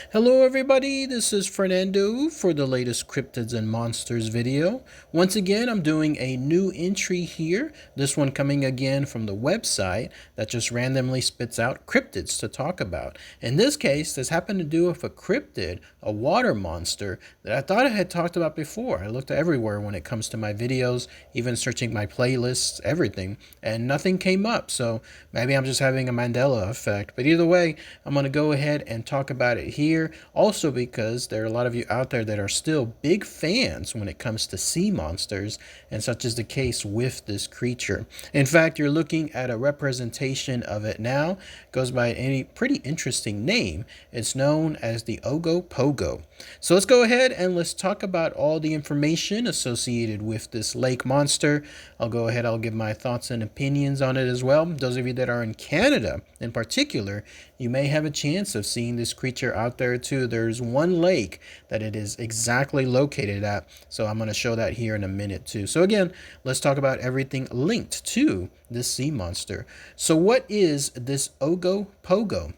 Hello everybody, this is Fernando for the latest Cryptids and Monsters video. Once again, I'm doing a new entry here, this one coming again from the website that just randomly spits out cryptids to talk about. In this case, this happened to do with a cryptid, a water monster, that I thought I had talked about before. I looked everywhere when it comes to my videos, even searching my playlists, everything, and nothing came up, so maybe I'm just having a Mandela effect. But either way, I'm going to go ahead and talk about it here. Also because there are a lot of you out there that are still big fans when it comes to sea monsters, and such is the case with this creature. In fact, you're looking at a representation of it now. It goes by a pretty interesting name. It's known as the Ogopogo. So let's go ahead and let's talk about all the information associated with this lake monster. I'll give my thoughts and opinions on it as well. Those of you that are in Canada in particular, you may have a chance of seeing this creature out there too. There's one lake that it is exactly located at, so I'm going to show that here in a minute too. So again, let's talk about everything linked to this sea monster. So what is this Ogopogo?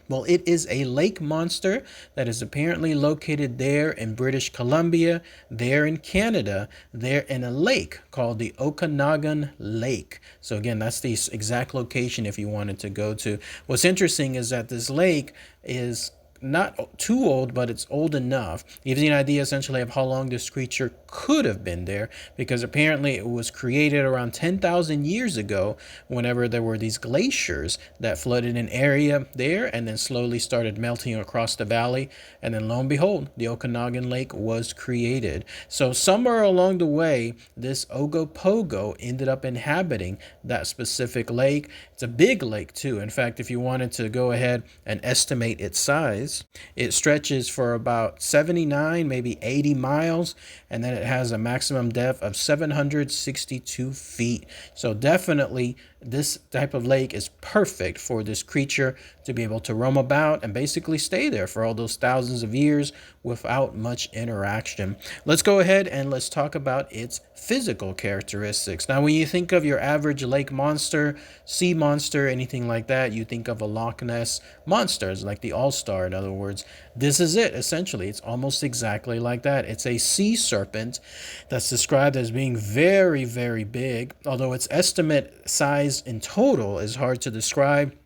Well, it is a lake monster that is apparently located there in British Columbia, there in Canada, there in a lake called the Okanagan Lake. So again, that's the exact location if you wanted to go to. What's interesting is that this lake is not too old, but it's old enough. Gives you an idea essentially of how long this creature could have been there, because apparently it was created around 10,000 years ago whenever there were these glaciers that flooded an area there and then slowly started melting across the valley, and then lo and behold, the Okanagan Lake was created. So somewhere along the way, this Ogopogo ended up inhabiting that specific lake. It's a big lake too. In fact, if you wanted to go ahead and estimate its size, it stretches for about 79, maybe 80 miles, and then it has a maximum depth of 762 feet. So definitely this type of lake is perfect for this creature to be able to roam about and basically stay there for all those thousands of years without much interaction. Let's go ahead and let's talk about its physical characteristics. Now, when you think of your average lake monster, sea monster, anything like that, you think of a Loch Ness monsters, like the All-Star, in other words. This is it, essentially. It's almost exactly like that. It's a sea serpent that's described as being very, very big, although its estimate size in total is hard to describe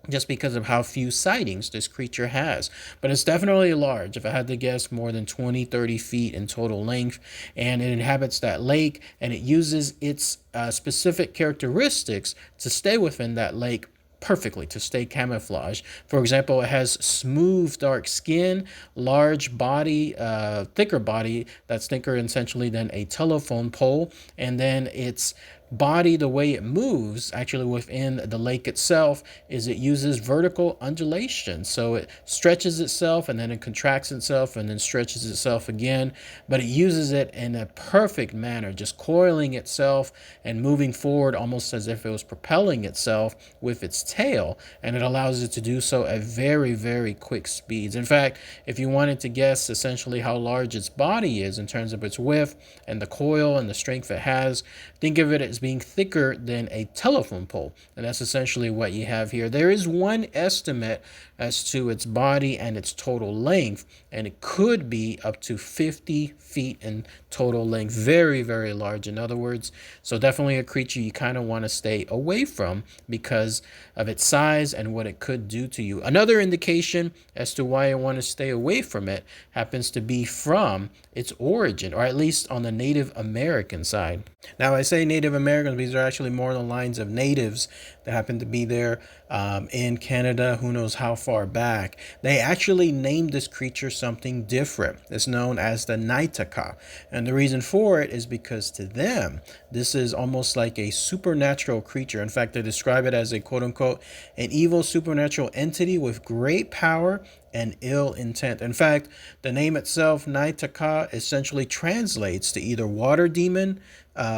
just because of how few sightings this creature has. But it's definitely large. If I had to guess, more than 20, 30 feet in total length. And it inhabits that lake, and it uses its specific characteristics to stay within that lake perfectly, to stay camouflaged. For example, it has smooth dark skin, large body, thicker body that's thicker essentially than a telephone pole, and then its body, the way it moves actually within the lake itself, is it uses vertical undulation. So it stretches itself and then it contracts itself and then stretches itself again, but it uses it in a perfect manner, just coiling itself and moving forward almost as if it was propelling itself with its tail, and it allows it to do so at very, very quick speeds. In fact, if you wanted to guess essentially how large its body is in terms of its width and the coil and the strength it has, think of it as being thicker than a telephone pole. And that's essentially what you have here. There is one estimate as to its body and its total length, and it could be up to 50 feet in total length. Very, very large, in other words. So definitely a creature you kind of want to stay away from because of its size and what it could do to you. Another indication as to why I want to stay away from it happens to be from its origin, or at least on the Native American side. Now, I say Native Americans, these are actually more on the lines of natives that happen to be there in Canada, who knows how far back. They actually named this creature something different. It's known as the Naitaka. And the reason for it is because to them, this is almost like a supernatural creature. In fact, they describe it as a quote-unquote an evil supernatural entity with great power and ill intent. In fact, the name itself, Naitaka, essentially translates to either water demon,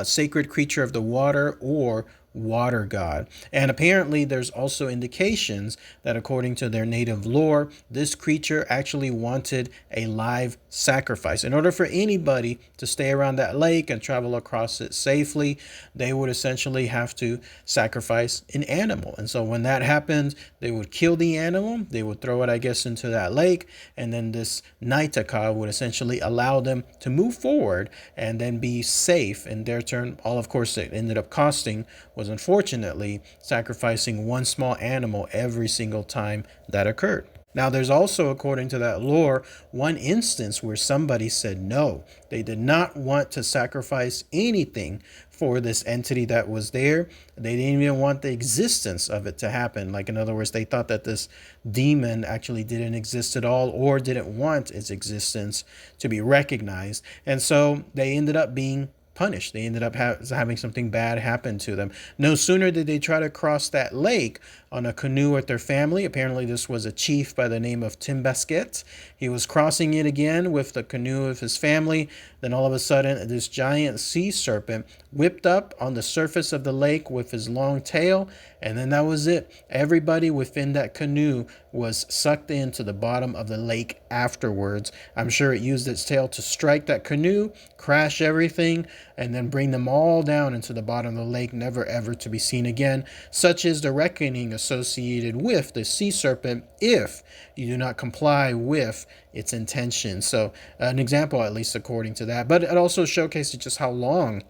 sacred creature of the water, or water god. And apparently there's also indications that according to their native lore, this creature actually wanted a live sacrifice. In order for anybody to stay around that lake and travel across it safely, they would essentially have to sacrifice an animal. And so when that happened, they would kill the animal, they would throw it, I guess, into that lake, and then this Naitaka would essentially allow them to move forward and then be safe in their turn. All, of course, it ended up costing was unfortunately sacrificing one small animal every single time that occurred. Now, there's also, according to that lore, one instance where somebody said no. They did not want to sacrifice anything for this entity that was there. They didn't even want the existence of it to happen. Like, in other words, they thought that this demon actually didn't exist at all or didn't want its existence to be recognized. And so they ended up being punished. They ended up having something bad happen to them. No sooner did they try to cross that lake on a canoe with their family. Apparently this was a chief by the name of Timbasket. He was crossing it again with the canoe of his family. Then all of a sudden this giant sea serpent whipped up on the surface of the lake with his long tail, and then that was it. Everybody within that canoe was sucked into the bottom of the lake afterwards. I'm sure it used its tail to strike that canoe, crash everything, and then bring them all down into the bottom of the lake, never ever to be seen again. Such is the reckoning associated with the sea serpent if you do not comply with its intention. So an example, at least according to that. But it also showcases just how long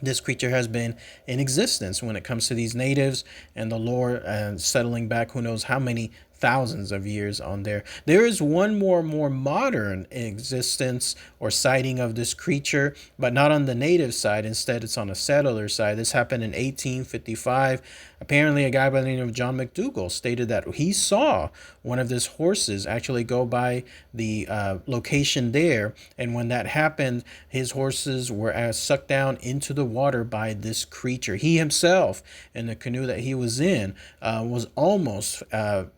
this creature has been in existence when it comes to these natives and the lore and settling back who knows how many thousands of years on there. There is one more modern existence or sighting of this creature, but not on the native side. Instead, it's on a settler side. This happened in 1855. Apparently, a guy by the name of John McDougall stated that he saw one of his horses actually go by the location there. And when that happened, his horses were sucked down into the water by this creature. He himself, in the canoe that he was in, was almost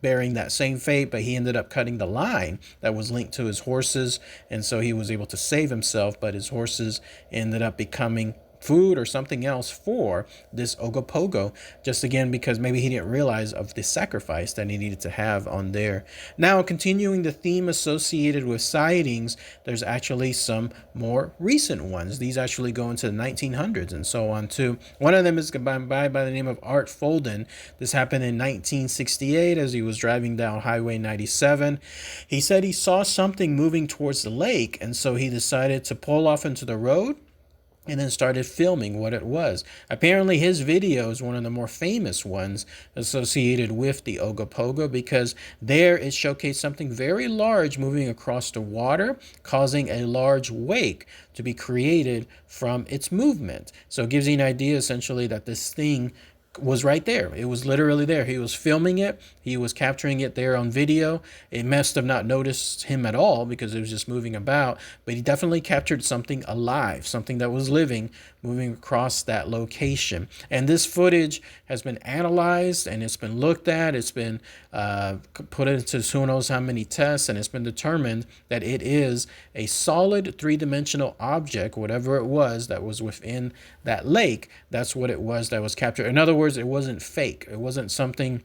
bearing that same fate, but he ended up cutting the line that was linked to his horses, and so he was able to save himself, but his horses ended up becoming food or something else for this Ogopogo, just again because maybe he didn't realize of the sacrifice that he needed to have on there. Now, continuing the theme associated with sightings, there's actually some more recent ones. These actually go into the 1900s and so on too. One of them is by the name of Art Folden. This happened in 1968 as he was driving down Highway 97. He said he saw something moving towards the lake, and so he decided to pull off into the road and then started filming what it was. Apparently his video is one of the more famous ones associated with the Ogopogo, because there it showcased something very large moving across the water, causing a large wake to be created from its movement. So it gives you an idea essentially that this thing was right there. It was literally there. He was filming it. He was capturing it there on video. It must have not noticed him at all because it was just moving about, but he definitely captured something alive, something that was living, moving across that location. And this footage has been analyzed and it's been looked at. It's been put into who knows how many tests, and it's been determined that it is a solid three-dimensional object, whatever it was that was within that lake. That's what it was that was captured. In other words, it wasn't fake. It wasn't something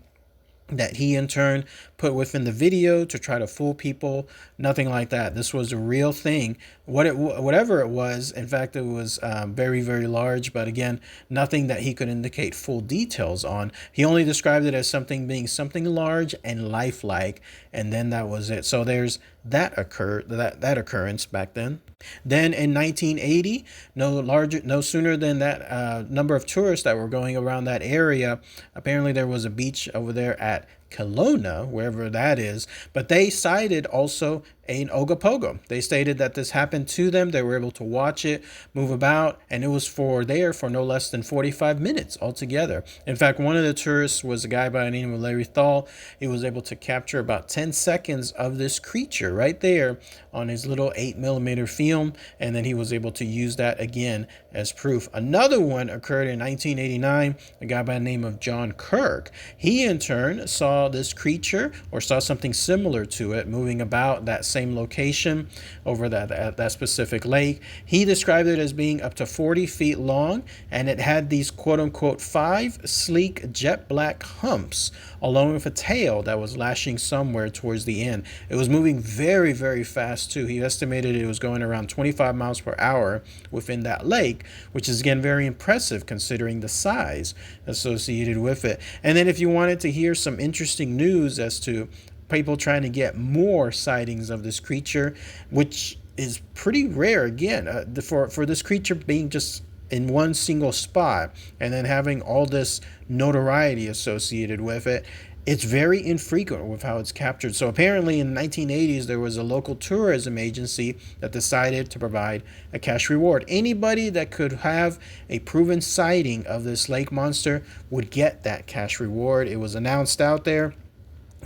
that he in turn put within the video to try to fool people. Nothing like that. This was a real thing. Whatever it was, in fact, it was very, very large, but again, nothing that he could indicate full details on. He only described it as something being something large and lifelike, and then that was it. So there's that occurrence back then. Then in 1980, no sooner than that number of tourists that were going around that area, apparently there was a beach over there at Kelowna, wherever that is, but they sighted also an Ogopogo. They stated that this happened to them. They were able to watch it move about, and it was for no less than 45 minutes altogether. In fact, one of the tourists was a guy by the name of Larry Thal. He was able to capture about 10 seconds of this creature right there on his little 8mm film, and then he was able to use that again as proof. Another one occurred in 1989, a guy by the name of John Kirk. He in turn saw saw this creature or saw something similar to it moving about that same location over that specific lake. He described it as being up to 40 feet long, and it had these quote-unquote 5 sleek jet black humps along with a tail that was lashing somewhere towards the end. It was moving very, very fast too. He estimated it was going around 25 miles per hour within that lake, which is again very impressive considering the size associated with it. And then if you wanted to hear some interesting news as to people trying to get more sightings of this creature, which is pretty rare again, for this creature being just in one single spot and then having all this notoriety associated with it, it's very infrequent with how it's captured. So apparently in the 1980s, there was a local tourism agency that decided to provide a cash reward. Anybody that could have a proven sighting of this lake monster would get that cash reward. It was announced out there.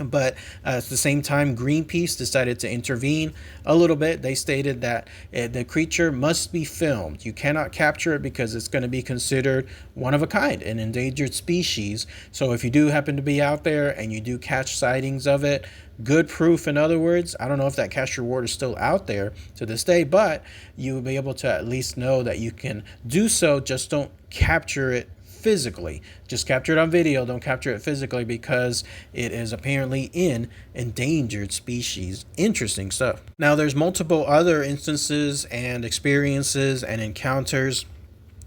But at the same time, Greenpeace decided to intervene a little bit. They stated that the creature must be filmed. You cannot capture it because it's going to be considered one of a kind, an endangered species. So if you do happen to be out there and you do catch sightings of it, good proof, in other words, I don't know if that cash reward is still out there to this day, but you will be able to at least know that you can do so. Just don't capture it physically. Just capture it on video, don't capture it physically, because it is apparently in endangered species. Interesting stuff. Now there's multiple other instances and experiences and encounters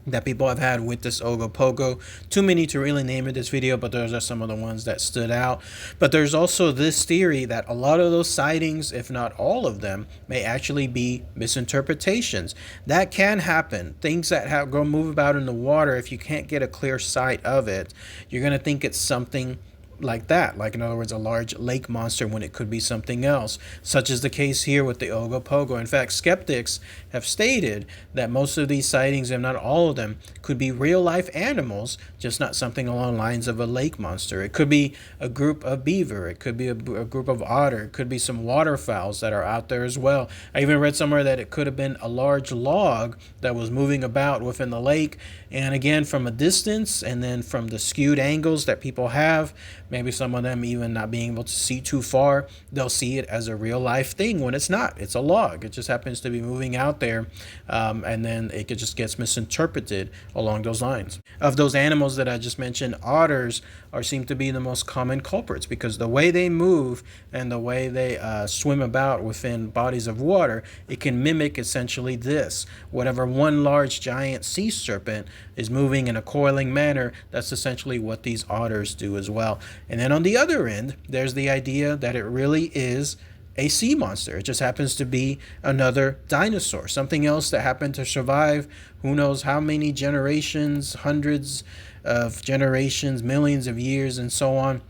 that people have had with this Ogopogo. Too many to really name in this video, but those are some of the ones that stood out. But there's also this theory that a lot of those sightings, if not all of them, may actually be misinterpretations. That can happen. Things that go move about in the water, if you can't get a clear sight of it, you're going to think it's something like that, like in other words a large lake monster, when it could be something else, such as the case here with the Ogopogo. In fact, skeptics have stated that most of these sightings, if not all of them, could be real life animals, just not something along the lines of a lake monster. It could be a group of beaver, it could be a group of otter, it could be some waterfowls that are out there as well. I even read somewhere that it could have been a large log that was moving about within the lake, and again from a distance and then from the skewed angles that people have, maybe some of them even not being able to see too far, they'll see it as a real life thing when it's not. It's a log. It just happens to be moving out there, and then it just gets misinterpreted along those lines. Of those animals that I just mentioned, otters seem to be the most common culprits, because the way they move and the way they swim about within bodies of water, it can mimic essentially this. Whatever one large giant sea serpent is moving in a coiling manner, that's essentially what these otters do as well. And then on the other end, there's the idea that it really is a sea monster. It just happens to be another dinosaur, something else that happened to survive who knows how many generations, hundreds of generations, millions of years, and so on.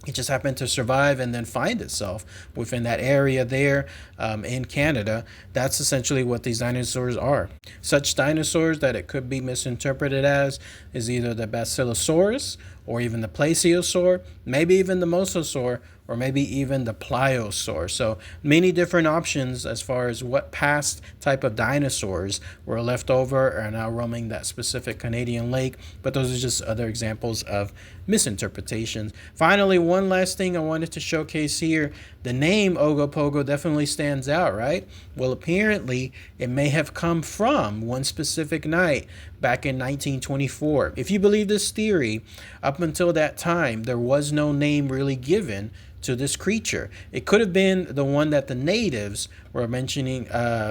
It just happened to survive and then find itself within that area there in Canada. That's essentially what these dinosaurs are. Such dinosaurs that it could be misinterpreted as is either the Basilosaurus or even the Plesiosaur, maybe even the Mosasaur, or maybe even the Pliosaur. So many different options as far as what past type of dinosaurs were left over or are now roaming that specific Canadian lake. But those are just other examples of misinterpretations. Finally, one last thing I wanted to showcase here. The name Ogopogo definitely stands out, right? Well, apparently it may have come from one specific night back in 1924. If you believe this theory, up until that time, there was no name really given to this creature. It could have been the one that the natives were mentioning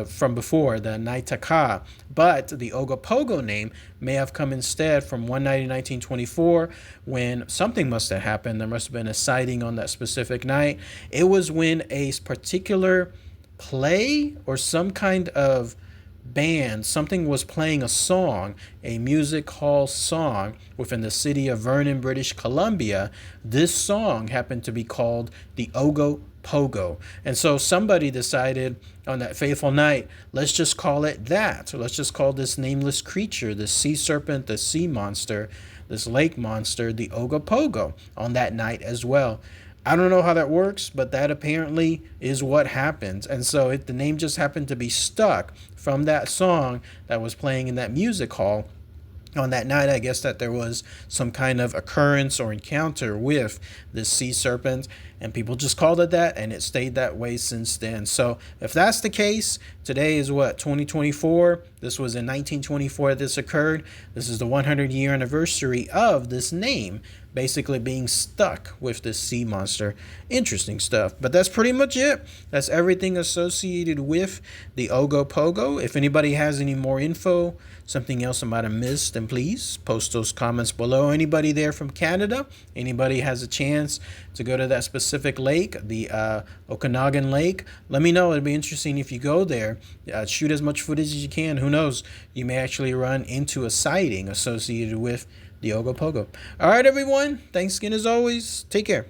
from before, the Naitaka, but the Ogopogo name may have come instead from one night in 1924 when something must have happened. There must have been a sighting on that specific night. It was when a particular play or some kind of band, something was playing a song, a music hall song within the city of Vernon, British Columbia. This song happened to be called the Ogopogo. And so somebody decided on that fateful night, let's just call it that. So let's just call this nameless creature, this sea serpent, the sea monster, this lake monster, the Ogopogo on that night as well. I don't know how that works, but that apparently is what happens. And so the name just happened to be stuck from that song that was playing in that music hall On that night, I guess that there was some kind of occurrence or encounter with this sea serpent, and people just called it that, and it stayed that way since then. So if that's the case, today is what, 2024? This was in 1924 that this occurred. This is the 100-year anniversary of this name basically being stuck with this sea monster. Interesting stuff. But that's pretty much it. That's everything associated with the Ogopogo. If anybody has any more info, something else I might have missed, then please post those comments below. Anybody there from Canada? Anybody has a chance to go to that specific lake, the Okanagan Lake? Let me know. It'd be interesting if you go there. Shoot as much footage as you can. Who knows? You may actually run into a sighting associated with the Ogopogo. All right, everyone. Thanks again as always. Take care.